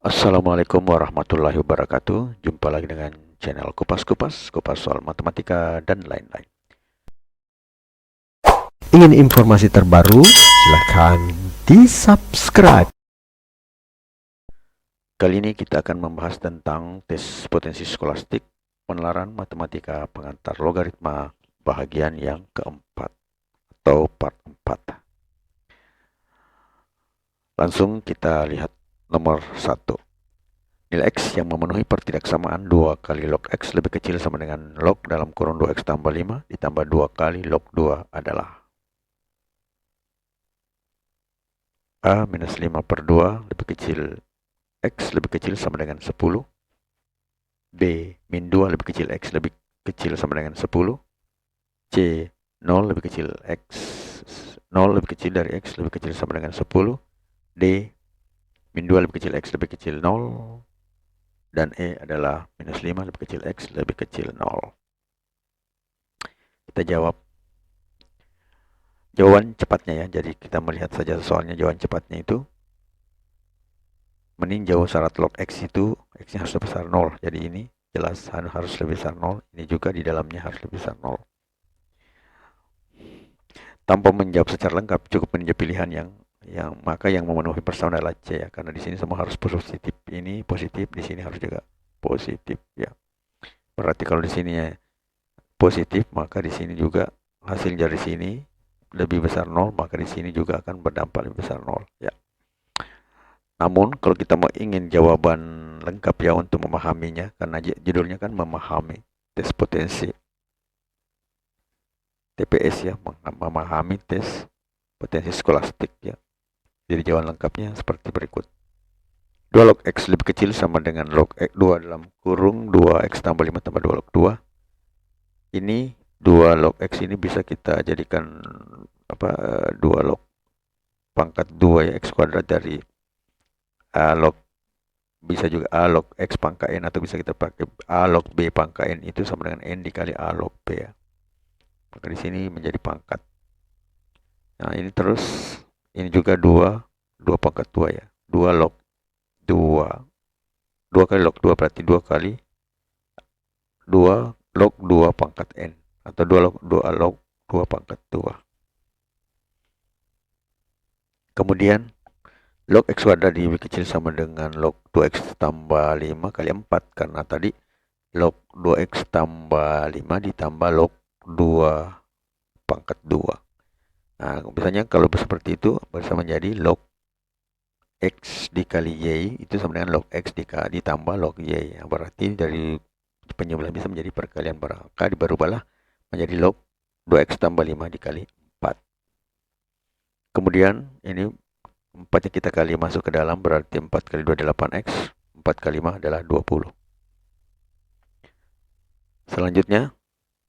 Assalamualaikum warahmatullahi wabarakatuh. Jumpa lagi dengan channel Kupas soal matematika dan lain-lain. Ingin informasi terbaru? Silahkan di-subscribe. Kali ini kita akan membahas tentang tes potensi skolastik penalaran matematika pengantar logaritma bahagian yang keempat atau part 4. Langsung kita lihat nomor 1. Nilai X yang memenuhi pertidaksamaan 2 kali log X lebih kecil sama dengan log dalam kurung 2X tambah 5 ditambah 2 kali log 2 adalah A minus 5 per 2 lebih kecil X lebih kecil sama dengan 10. B min 2 lebih kecil X lebih kecil sama dengan 10. C 0 lebih kecil X 0 lebih kecil dari X lebih kecil sama dengan 10. D min 2 lebih kecil X lebih kecil 0. Dan E adalah minus 5 lebih kecil X lebih kecil 0. Kita jawab jawaban cepatnya ya. Jadi kita melihat saja soalnya jawaban cepatnya itu meninjau syarat log X itu X-nya harus lebih besar 0. Jadi ini jelas harus lebih besar 0. Ini juga di dalamnya harus lebih besar 0. Tanpa menjawab secara lengkap, cukup menjawab pilihan yang maka yang memenuhi persamaan adalah C ya. Karena di sini semua harus positif. Ini positif, di sini harus juga positif ya. Berarti kalau di sini ya positif, maka di sini juga hasil dari sini lebih besar 0, maka di sini juga akan berdampak lebih besar 0 ya. Namun kalau kita mau ingin jawaban lengkap ya untuk memahaminya, karena judulnya kan memahami tes potensi TPS ya, memahami tes potensi skolastik ya. Jadi jawaban lengkapnya seperti berikut. 2 log X lebih kecil sama dengan log X2 dalam kurung 2X tambah 5 tambah 2 log 2. Ini 2 log X ini bisa kita jadikan 2 log pangkat 2 ya, X kuadrat dari A log, bisa juga A log X pangkat N, atau bisa kita pakai A log B pangkat N itu sama dengan N dikali A log B ya. Maka di sini menjadi pangkat. Nah ini terus, ini juga 2 pangkat 2 ya. 2 log 2. 2 kali log 2 berarti 2 kali 2 log 2 pangkat N. Atau 2 log 2 pangkat 2. Kemudian log X kuadrat lebih kecil sama dengan log 2X tambah 5 kali 4. Karena tadi log 2X tambah 5 ditambah log 2 pangkat 2. Nah, biasanya kalau seperti itu bisa menjadi log X dikali Y itu sama dengan log X ditambah log Y. Nah, berarti dari penjumlahan bisa menjadi perkalian berangka diubahlah menjadi log 2X tambah 5 dikali 4. Kemudian ini 4 yang kita kali masuk ke dalam, berarti 4 kali 2 8X. 4 kali 5 adalah 20. Selanjutnya,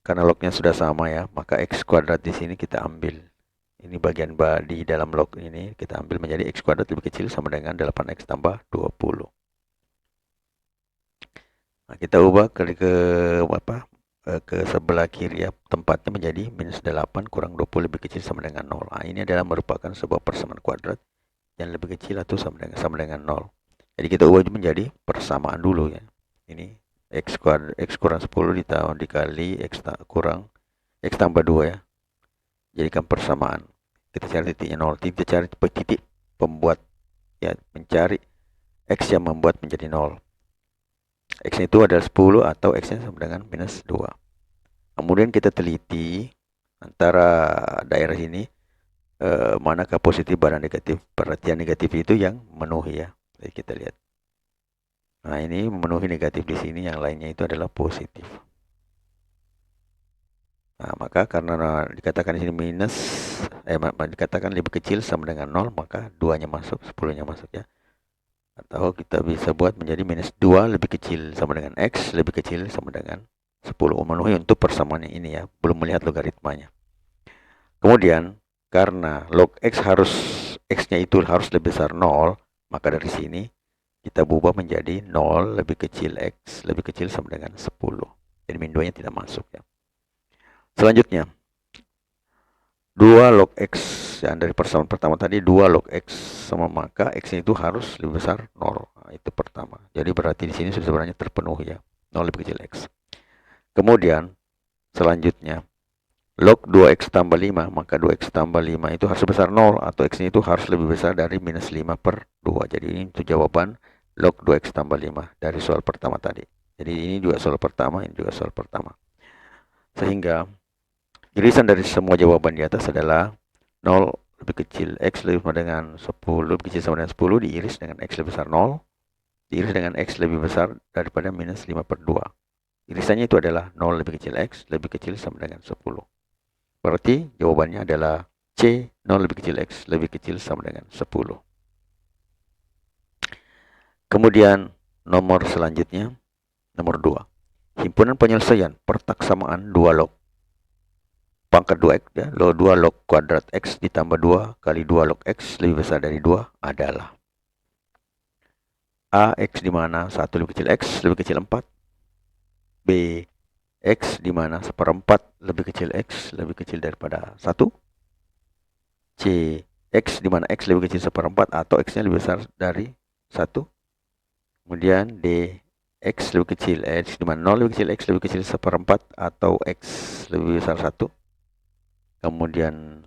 karena lognya sudah sama ya, maka X kuadrat di sini kita ambil. Ini bagian di dalam log ini kita ambil menjadi X kuadrat lebih kecil sama dengan 8X tambah 20. Nah, kita ubah ke sebelah kiri ya, tempatnya menjadi minus 8 kurang 20 lebih kecil sama dengan 0. Nah, ini adalah merupakan sebuah persamaan kuadrat yang lebih kecil atau sama dengan 0. Jadi kita ubah menjadi persamaan dulu ya. Ini X kurang 10 dikali X kurang X tambah 2 ya. Jadikan persamaan. Kita cari titiknya 0. Kita cari titik pembuat ya, mencari X yang membuat menjadi 0. X itu adalah 10 atau X-nya sama dengan minus 2. Kemudian kita teliti antara daerah ini manakah positif barang negatif. Perhatian negatif itu yang memenuhi ya. Jadi kita lihat. Nah, ini memenuhi negatif di sini, yang lainnya itu adalah positif. Nah, maka karena dikatakan di sini dikatakan lebih kecil sama dengan 0, maka 2-nya masuk, 10-nya masuk ya. Atau kita bisa buat menjadi minus 2 lebih kecil sama dengan X lebih kecil sama dengan 10. Memenuhi untuk persamaan yang ini ya, belum melihat logaritmanya. Kemudian karena log X-nya itu harus lebih besar 0, maka dari sini kita ubah menjadi 0 lebih kecil X lebih kecil sama dengan 10. Jadi min 2-nya tidak masuk ya. Selanjutnya 2 log X yang dari persamaan pertama tadi, 2 log X sama maka X-nya itu harus lebih besar 0. Itu pertama. Jadi berarti di sini sudah sebenarnya terpenuhi ya. 0 lebih kecil X. Kemudian selanjutnya log 2X tambah 5, maka 2X tambah 5 itu harus sebesar 0 atau X-nya itu harus lebih besar dari minus 5 per 2. Jadi ini itu jawaban log 2X tambah 5 dari soal pertama tadi. Jadi ini juga soal pertama, ini juga soal pertama. Sehingga irisan dari semua jawaban di atas adalah 0 lebih kecil X lebih sama dengan 10, lebih kecil sama dengan 10 diiris dengan X lebih besar 0, diiris dengan X lebih besar daripada minus 5 per 2. Irisannya itu adalah 0 lebih kecil X lebih kecil sama dengan 10. Berarti jawabannya adalah C, 0 lebih kecil X lebih kecil sama dengan 10. Kemudian nomor selanjutnya, nomor 2. Himpunan penyelesaian pertaksamaan 2 log pangkat 2X ya, 2 log kuadrat X ditambah 2 kali 2 log X lebih besar dari 2 adalah A, X di mana 1 lebih kecil X lebih kecil 4, B, X di mana 1/4 lebih kecil X lebih kecil daripada 1, C, X di mana X lebih kecil 1/4 atau X-nya lebih besar dari 1, kemudian D, X lebih kecil X di mana 0 lebih kecil X lebih kecil 1/4 atau X lebih besar 1, kemudian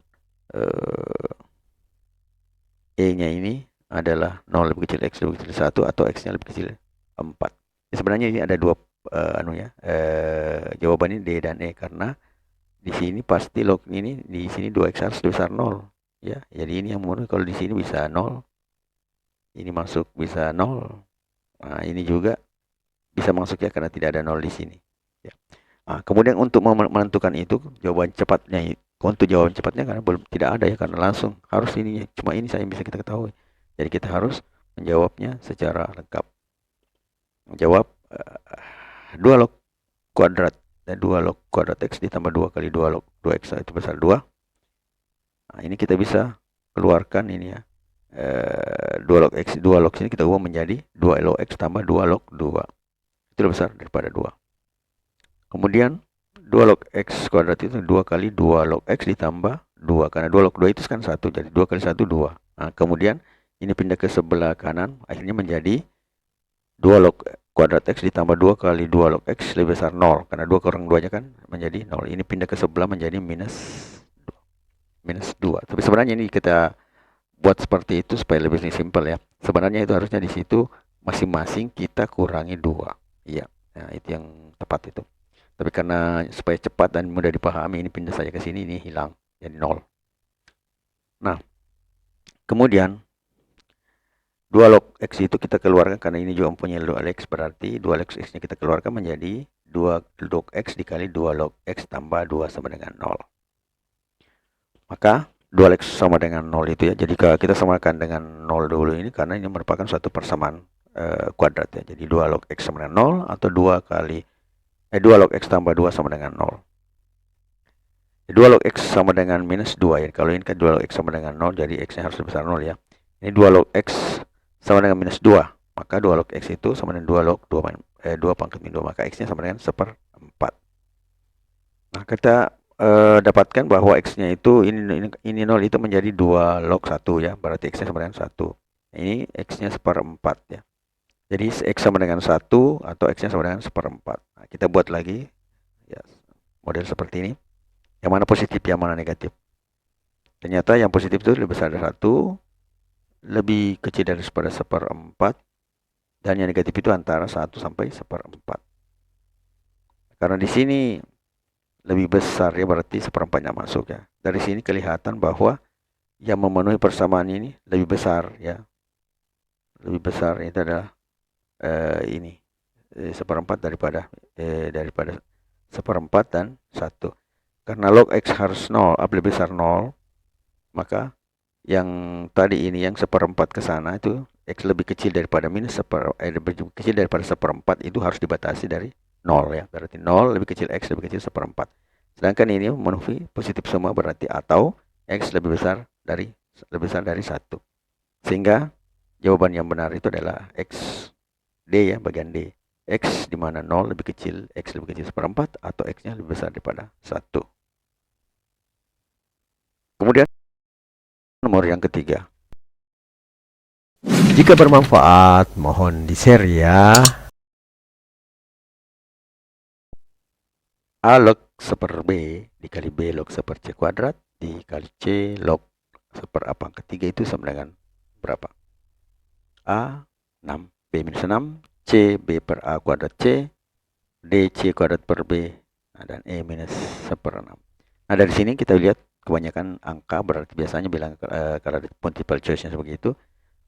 E-nya ini adalah 0 lebih kecil X lebih kecil 1 atau X-nya lebih kecil 4. Sebenarnya ini ada dua jawabannya D dan E karena di sini pasti log ini di sini 2X harus lebih besar 0 ya. Jadi ini yang memenuhi, kalau di sini bisa 0. Ini masuk bisa 0. Nah, ini juga bisa masuk ya karena tidak ada 0 di sini ya. Nah, kemudian untuk menentukan itu jawaban cepatnya, untuk jawaban cepatnya karena belum tidak ada ya, karena langsung harus ini, cuma ini saya bisa kita ketahui. Jadi kita harus menjawabnya secara lengkap. Menjawab 2 log kuadrat dan 2 log kuadrat X ditambah 2 kali 2 log 2X itu besar 2. Nah, ini kita bisa keluarkan ini ya. 2 log X, 2 log sini kita ubah menjadi 2 log X tambah 2 log 2. Itu lebih besar daripada 2. Kemudian 2 log X kuadrat itu 2 kali 2 log X ditambah 2. Karena 2 log 2 itu kan 1. Jadi 2 kali 1, 2. Nah, kemudian ini pindah ke sebelah kanan. Akhirnya menjadi 2 log kuadrat X ditambah 2 kali 2 log X lebih besar 0. Karena 2 kurang 2-nya kan menjadi 0. Ini pindah ke sebelah menjadi minus 2. Tapi sebenarnya ini kita buat seperti itu supaya lebih simpel ya. Sebenarnya itu harusnya di situ masing-masing kita kurangi 2. Iya. Nah, itu yang tepat itu. Tapi karena supaya cepat dan mudah dipahami, ini pindah saja ke sini, ini hilang jadi 0. Nah, kemudian 2 log X itu kita keluarkan karena ini juga mempunyai 2 X, berarti 2 log X-nya kita keluarkan menjadi 2 log X dikali 2 log X tambah 2 sama dengan 0. Maka 2 X sama dengan 0 itu ya. Jadi kita samakan dengan 0 dulu ini karena ini merupakan suatu persamaan kuadrat ya. Jadi 2 log X sama dengan 0 atau 2 log X tambah 2 sama dengan 0. 2 log X sama dengan minus 2 ya. Kalau ini kan 2 log X sama dengan 0, jadi X-nya harus lebih besar 0 ya. Ini 2 log X sama dengan minus 2. Maka 2 log X itu sama dengan 2 log 2 pangkat min 2. Maka X-nya sama dengan 1/4. Nah, kita dapatkan bahwa X-nya itu ini 0 itu menjadi 2 log 1 ya. Berarti X-nya sama dengan 1. Ini X-nya 1/4 ya. Jadi X sama dengan 1 atau X-nya sama dengan 1/4. Nah, kita buat lagi ya, model seperti ini. Yang mana positif, yang mana negatif. Ternyata yang positif itu lebih besar dari 1, lebih kecil dari 1/4, dan yang negatif itu antara 1 sampai 1/4. Karena di sini lebih besar ya, berarti 1/4-nya masuk ya. Dari sini kelihatan bahwa yang memenuhi persamaan ini lebih besar ya. Lebih besar itu adalah ini 1/4 daripada 1/4 dan 1. Karena log X harus 0, lebih besar 0, maka yang tadi ini yang 1/4 ke sana itu X lebih kecil daripada lebih kecil daripada 1/4 itu harus dibatasi dari 0 ya. Berarti 0 lebih kecil X lebih kecil 1/4. Sedangkan ini memenuhi positif semua, berarti atau X lebih besar dari 1. Sehingga jawaban yang benar itu adalah X, D ya, bagian D. X di mana 0 lebih kecil, X lebih kecil 1/4 atau X-nya lebih besar daripada 1. Kemudian nomor yang ketiga. Jika bermanfaat, mohon di-share ya. A log seper B dikali B log seper C kuadrat dikali C log seper A pangkat 3 itu sama dengan berapa? A 6, B minus 6, C B per A kuadrat C, D C kuadrat per B, nah, dan E minus seper 6. Nah dari sini kita lihat kebanyakan angka, berarti biasanya bilang kalau ada multiple choice-nya seperti itu,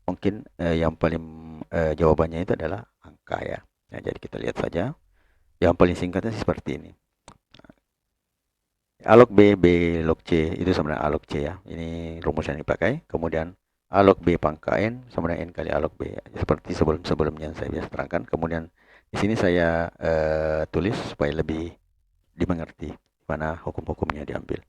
mungkin yang paling jawabannya itu adalah angka ya. Nah, jadi kita lihat saja. Yang paling singkatnya seperti ini. A log B, B log C itu sama dengan A log C ya. Ini rumus yang dipakai. Kemudian A log B pangkat N sama dengan N kali A log B. Seperti sebelum-sebelumnya saya biasa terangkan. Kemudian di sini saya tulis supaya lebih dimengerti mana hukum-hukumnya diambil.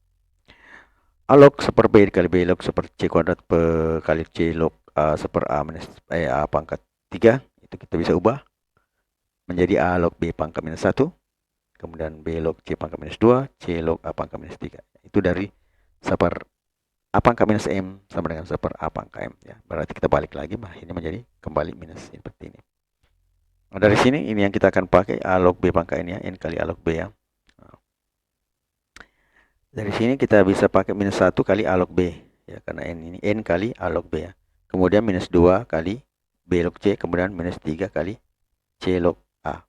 A log seper B dikali B log seper C kuadrat per kali C log A seper A minus A pangkat 3. Itu kita bisa ubah menjadi A log B pangkat minus 1. Kemudian B log C pangkat minus 2, C log A pangkat minus 3. Itu dari seper A pangkat minus M sama dengan seper A pangkat M. Ya. Berarti kita balik lagi, ini menjadi kembali minus seperti ini. Nah, dari sini ini yang kita akan pakai A log B pangkat N ya, N kali A log B ya. Dari sini kita bisa pakai minus 1 kali A log B. Ya, karena N ini N kali A log B ya. Kemudian minus 2 kali B log C, kemudian minus 3 kali C log A.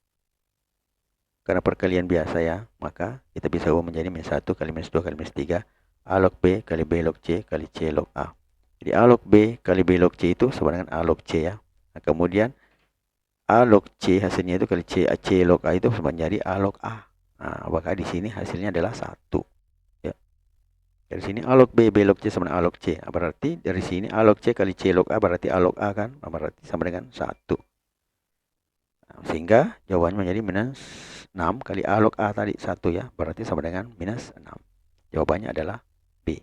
Karena perkalian biasa ya, maka kita bisa ubah menjadi minus 1 kali minus 2 kali minus 3 A log B kali B log C kali C log A. Jadi A log B kali B log C itu sama dengan A log C ya. Nah, kemudian A log C hasilnya itu kali C log A itu sama menjadi A log A. Nah, maka di sini hasilnya adalah 1. Ya. Dari sini A log B, B log C sama dengan A log C. Nah, berarti dari sini A log C kali C log A berarti A log A kan. Nah, berarti sama dengan 1. Nah, sehingga jawabannya menjadi minus 6 kali A log A tadi 1 ya. Berarti sama dengan minus 6. Jawabannya adalah B.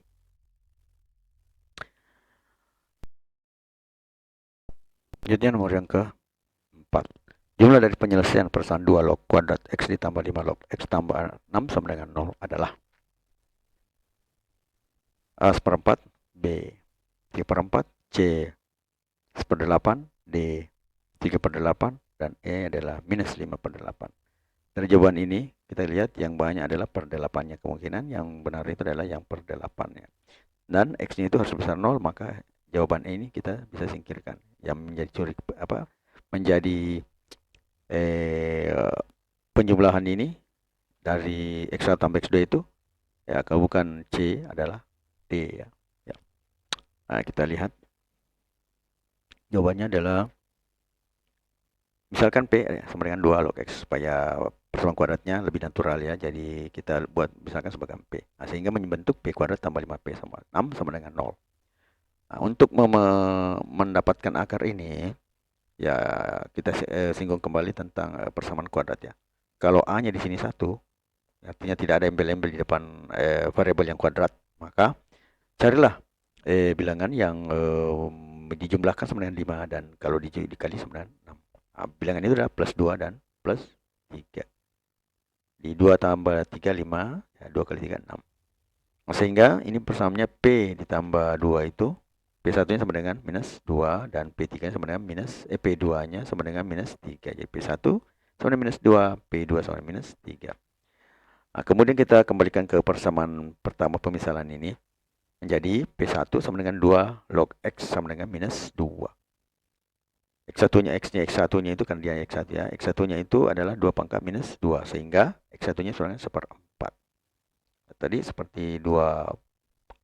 Selanjutnya nomor yang ke-4. Jumlah dari penyelesaian persamaan 2 log kuadrat X ditambah 5 log X tambah 6 sama dengan 0 adalah A seperempat, B 3/4, C 1/8, D 3/8, dan E adalah minus 5/8. Dari jawaban ini kita lihat yang banyak adalah per 8-nya. Kemungkinan yang benar itu adalah yang per 8-nya. Dan X-nya itu harus besar 0, maka jawaban E ini kita bisa singkirkan. Yang menjadi menjadi penjumlahan ini dari X1 tambah X2 itu ya, kalau bukan C adalah D ya. Ya. Nah, kita lihat jawabannya adalah misalkan P sama dengan 2 log X supaya persamaan kuadratnya lebih natural ya. Jadi kita buat misalkan sebagai P. Nah, sehingga membentuk P kuadrat tambah 5P sama 6 sama dengan 0. Nah, untuk mendapatkan akar ini ya kita singgung kembali tentang persamaan kuadrat ya. Kalau A-nya di sini 1, artinya tidak ada embel-embel di depan variabel yang kuadrat, maka carilah bilangan yang dijumlahkan sama dengan 5 dan kalau dikali sama dengan 6. Nah, bilangan itu adalah plus 2 dan plus 3. Di 2 tambah 3, 5, ya, 2 kali 3, 6. Nah, sehingga ini persamaannya P ditambah 2 itu P1-nya sama dengan minus 2 dan P3-nya sama dengan P2-nya sama dengan minus 3. Jadi P1 sama dengan minus 2, P2 sama dengan minus 3. Nah, kemudian kita kembalikan ke persamaan pertama pemisalan ini. Menjadi P1 sama dengan 2 log X sama dengan minus 2. X1-nya, X1-nya itu kan dia X1 ya. X1-nya itu adalah 2 pangkat minus 2. Sehingga X1-nya sama dengan 1/4. Tadi seperti 2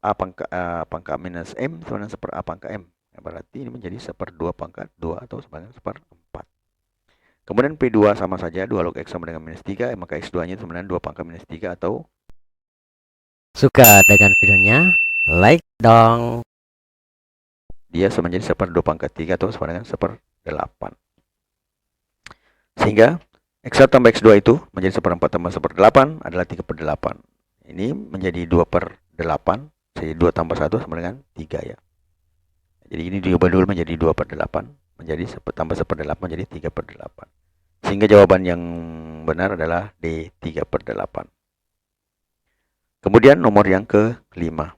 A pangkat minus M sama dengan 1/A pangkat M. Ya, berarti ini menjadi 1/2 pangkat 2 atau sama dengan 1/4. Kemudian P2 sama saja, 2 log X sama dengan minus 3, maka X2-nya sama dengan 2 pangkat minus 3 atau... Suka dengan videonya? Like dong. Dia sama menjadi 1/2 pangkat 3 atau sama dengan 1/8. Sehingga X1 tambah X2 itu menjadi 1/4 tambah 1/8 adalah 3/8. Ini menjadi 2/8. Jadi 2 tambah 1 sama dengan 3 ya. Jadi ini diubah dulu menjadi 2/8. Menjadi tambah 1/8 menjadi 3/8. Sehingga jawaban yang benar adalah D 3/8. Kemudian nomor yang ke-5.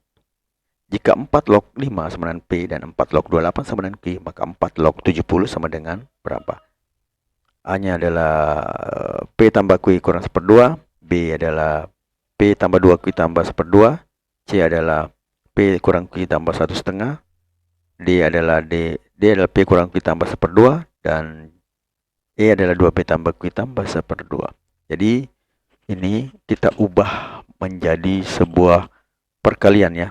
Jika 4 log 5 sama dengan P dan 4 log 28 sama dengan Q, maka 4 log 70 sama dengan berapa? A-nya adalah P tambah Q kurang 1/2, B adalah P tambah 2Q tambah 1/2, C adalah P kurang Q tambah 1/2, D adalah P kurang Q tambah 1/2, dan E adalah 2P tambah Q tambah 1/2. Jadi ini kita ubah menjadi sebuah perkalian ya.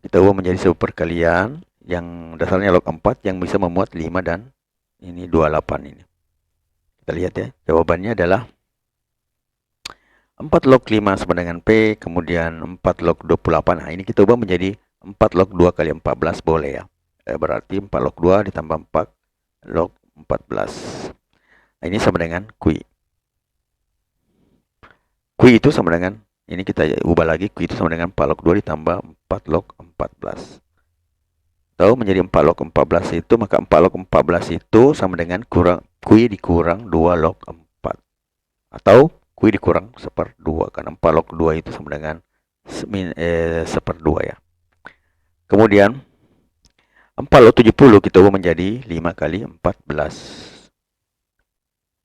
Kita ubah menjadi sebuah perkalian yang dasarnya log 4 yang bisa memuat 5 dan ini 28 ini. Kita lihat ya, jawabannya adalah 4 log 5 sama dengan P, kemudian 4 log 28. Nah, ini kita ubah menjadi 4 log 2 kali 14 boleh ya. Berarti 4 log 2 ditambah 4 log 14. Nah, ini sama dengan Q. Q itu sama dengan, ini kita ubah lagi, Q itu sama dengan 4 log 2 ditambah 4 log 14. Tahu menjadi 4 log 14 itu, maka 4 log 14 itu sama dengan Q dikurang 2 log 4. Atau Q dikurang 1/2, karena 4 log 2 itu sama dengan 1/2 ya. Kemudian 4 log 70 kita ubah menjadi 5 kali 14.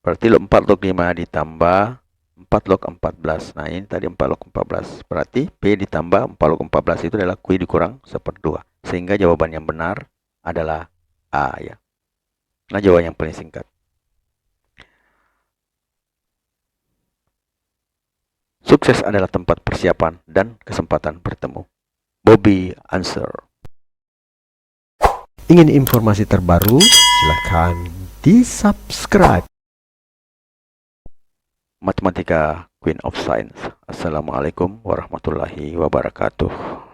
Berarti 4 log 5 ditambah 4 log 14. Nah, ini tadi 4 log 14. Berarti P ditambah 4 log 14 itu adalah Q dikurang 1/2. Sehingga jawaban yang benar adalah A ya. Nah, jawaban yang paling singkat. Sukses adalah tempat persiapan dan kesempatan bertemu. Bobby answer. Ingin informasi terbaru? Silakan di-subscribe. Matematika Queen of Science. Assalamualaikum warahmatullahi wabarakatuh.